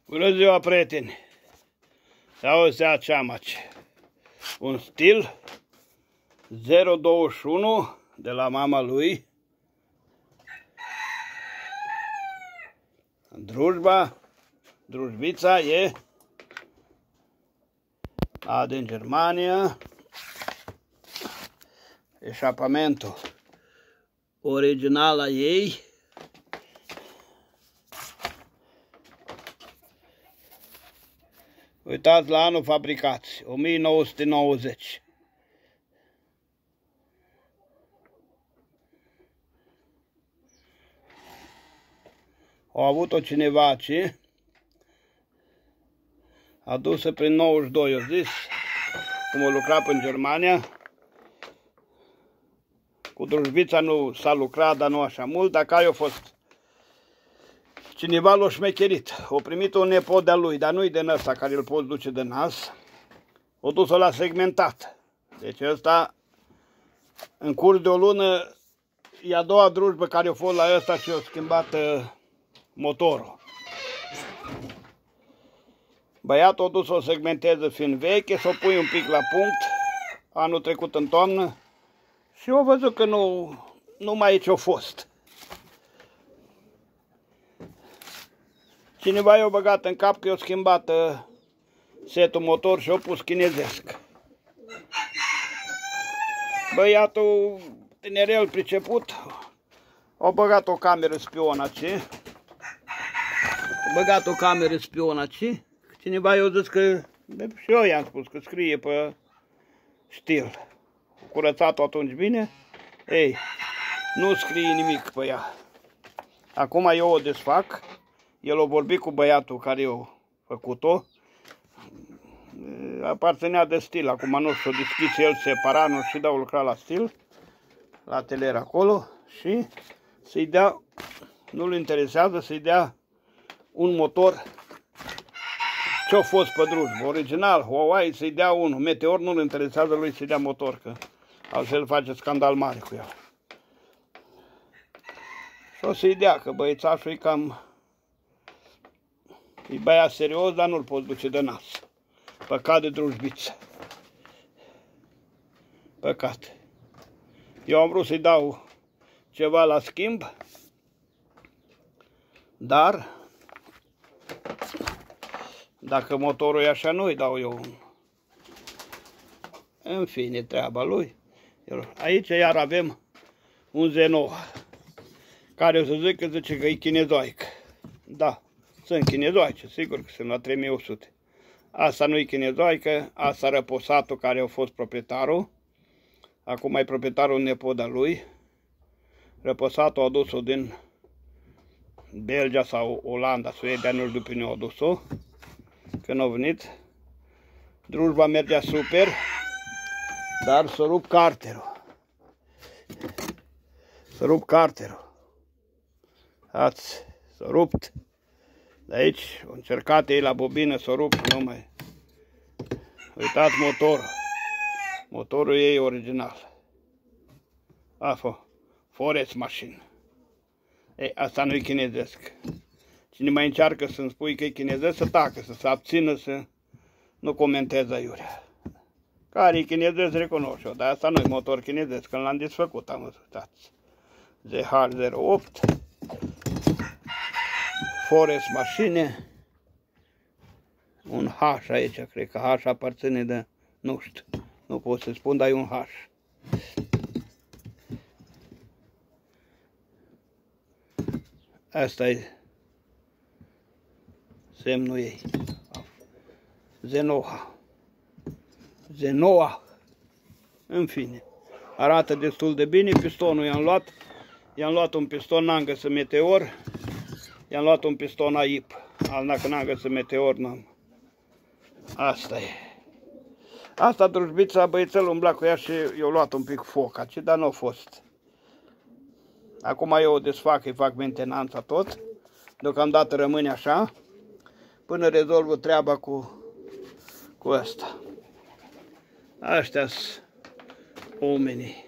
Bună ziua, prieteni! Auzi ceamaci. Un stil 021 de la mama lui. Drujbița e din Germania. Eșapamentul original a ei. Uitați la anul fabricați, 1990. Au avut-o cineva aici, adusă prin 92, eu zis, cum o lucra în Germania. Cu drujbița nu s-a lucrat, dar nu așa mult, dar care a fost? Cineva l-a șmecherit, a primit un nepot de-a lui, dar nu-i din ăsta care îl poți duce de nas. O dus-o la segmentat. Deci ăsta, în curs de o lună, e a doua drujbă care a fost la ăsta și a schimbat motorul. Băiatul a dus o segmenteze fiind veche, să o pui un pic la punct, anul trecut în toamnă, și au văzut că nu mai aici a fost. Cineva i-a băgat în cap că i-a schimbat setul motor și a pus chinezesc. Băiatul tinerel priceput a băgat o cameră spion aici. Cineva i-a zis că, și eu i-am spus că scrie pe stil. Curățat-o atunci bine. Ei, nu scrie nimic pe ea. Acum eu o desfac. El a vorbit cu băiatul care i-a făcut-o. Aparținea de stil. Acum nu știu, s-o deschis el separat, nu știu, dar a lucrat la stil. La atelier acolo. Și să-i dea, nu-l interesează, să-i dea un motor ce-a fost pe drujbă. Original, Huawei, să-i dea unul. Meteor nu-l interesează lui să-i dea motor, că altfel face scandal mare cu el. Și o să-i dea, că băiețașul e cam... E băiat serios, dar nu-l poți duce de nas. Păcat de drujbiță. Păcat. Eu am vrut să-i dau ceva la schimb, dar dacă motorul e așa, nu-i dau eu un. În fine, treaba lui. Aici iar avem un Zenoa, care o să zice că e chinezoic. Da. Sunt chinezoice, sigur că sunt la 3100. Asta nu e chinezoică, asta răposatul care a fost proprietarul. Acum e proprietarul nepot al lui. Răposatul a adus-o din Belgia sau Olanda, Suedia, nu știu prin a adus-o. Când a venit, drujba mergea super, dar s-a rupt carterul. S-a rupt. De aici, au încercat ei la bobină să o rup, nu mai. Uitați motorul. Motorul ei original. Forest Machine. Ei, asta nu-i chinezesc. Cine mai încearcă să-mi spui că e chinezesc, să tacă, să se abțină, să nu comenteze aiurea. Care e chinezesc, recunosc eu, dar asta nu-i motor chinezesc, când l-am desfăcut, am văzut, uitați. ZH08. Forest Machine, un H aici, cred că H aparține de, nu știu, nu pot să spun, dar e un H. Asta e semnul ei. Zenoa. În fine, arată destul de bine, pistonul i-am luat un piston, n-am găsit Meteor. I-am luat un piston AIP, dacă n-am găsit Meteor, n-am. Asta e. Asta drujbița, băiețel umbla cu ea și i-a luat un pic foc aici, dar nu a fost. Acum eu o desfac, îi fac mentenanța tot. Deocamdată rămâne așa, până rezolvă treaba cu ăsta. Astea-s oamenii.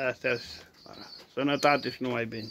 Astea-s sănătate și numai bine.